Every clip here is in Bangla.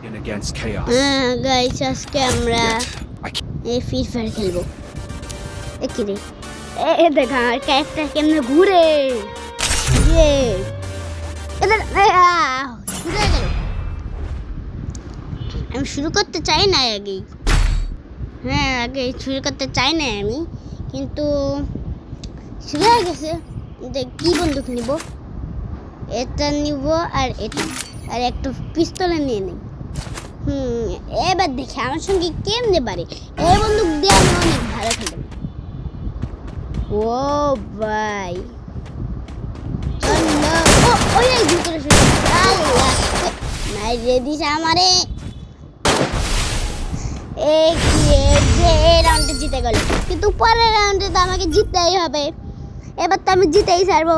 in against chaos. গাইস আজকে আমরা Yet, I can't. এই ফ্রি ফায়ার খেলবো। এ কি রে? এ দেখ আমার ক্যারেক্টার কেমনে ঘুরে। ইয়ে এটা ঘুরে গেল। আমি শুরু করতে চাই না আগে। হ্যাঁ আগে শুরু করতে চাই না আমি, কিন্তু শুরু হয়ে গেছে। দেখ কি বন্দুক নিব, এটা নিব আর এটা, আর একটা পিস্তলে নিয়ে নিই। এবার দেখি আমার সঙ্গে কেমনে পারে। এই বন্দুক দিয়ে আমি অনেক ভালো খেলব। ও ভাই আমারে রাউন্ডে জিতে গেল, কিন্তু পরের রাউন্ডে তো আমাকে জিততেই হবে। এবার তো আমি জিতেই ছাড়বো।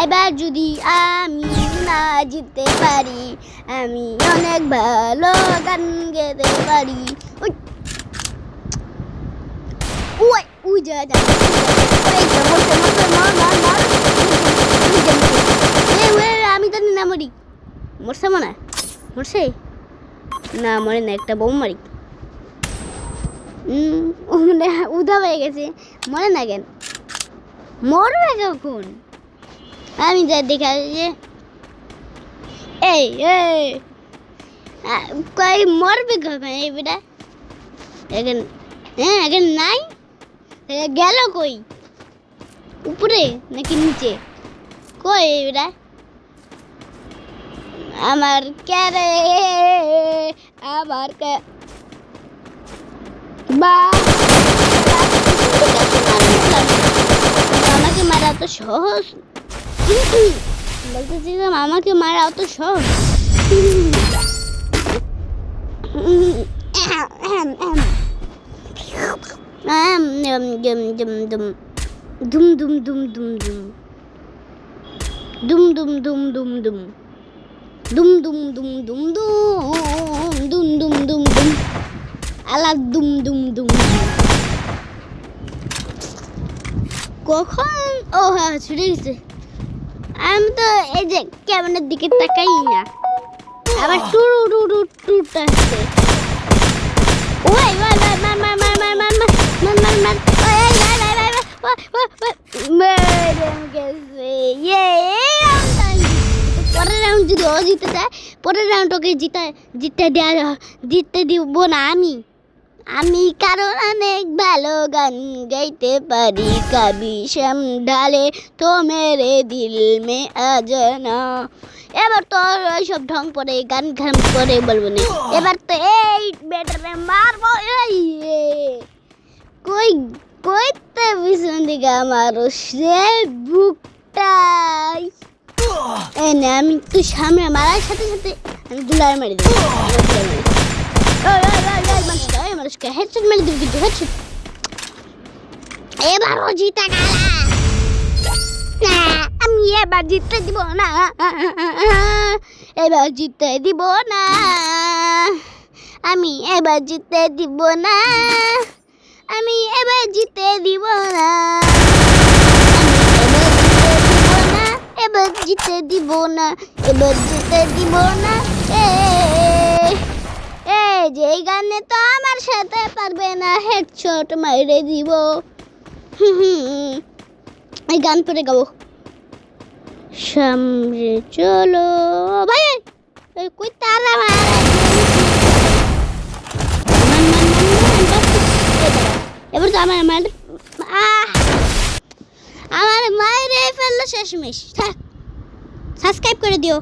এবার যদি আমি না জিততে পারি, আমি অনেক ভালো গান গেতে পারি। আমি জানি না মরি। মরছে মনে মরছে না, মরে না, একটা বোম মারি। মানে উদা হয়ে গেছে, মরে না কেন, মরবে কখন? আমি যা দেখা যে এই কই মরবে কখন এই বেটা? এখন এখন নাই, গেল কই? উপরে নাকি নিচে? কই এই বেটা? আমার ক্যারে আমার বা আমাকে মারা তো সহজ, বলতেছিলাম আমাকে মারা অত সহজ। দুম দুম দুম দুম দুম দুম দুম দুম দুম দুম দুম দুম দুম দুম দুম দুম দুম দুম দুম আলা দুম দুম দুম। কখন ও হ্যাঁ ছুটে গেছে। আমি তো এই যে ক্যামেরার দিকে তাকাই না, আবার টুর টুর টুরটা আসছে। ওই মার মার মার মার মার মার মার মার মার মার মেরে গেছে। পরের রাউন্ড যদি ও জিতে যায়, পরের রাউন্ড ওকে জিততে দিব না আমি কারণ অনেক ভালো গান গাইতে পারি। কবি শ্যাম ঢালে তো মেরে দিল মে আজানা। এবার তো সব ঢং পরে গান ঘাম করে বলবো না, এবার তো এই বেটারে মারবো। কই কইতে পিছন দিকে আমারও সে বুকটাই এনে আমি তো সামনে মারার সাথে সাথে আমি গুলার মারি দেবো। মানুষকে হেডশট মেরে দেবো, কিন্তু হেডশট। এবারও জিতে গেল, আমি এবার জিততে দিব না, এবার জিততে দিব না, আমি এবার জিততে দিব না, আমি এবার জিততে দিব না, এবার জিততে দিব না, এবার জিততে দিব না। যে এই গানে তো আমার সাথে পারবে না, হেডশট মাইরে দিব। এই গান পরে গাবো, সামনে চলো ভাই। কই তালা এবার তো আমার মায়ের ফেললো শেষমেশ। সাবস্ক্রাইব করে দিও।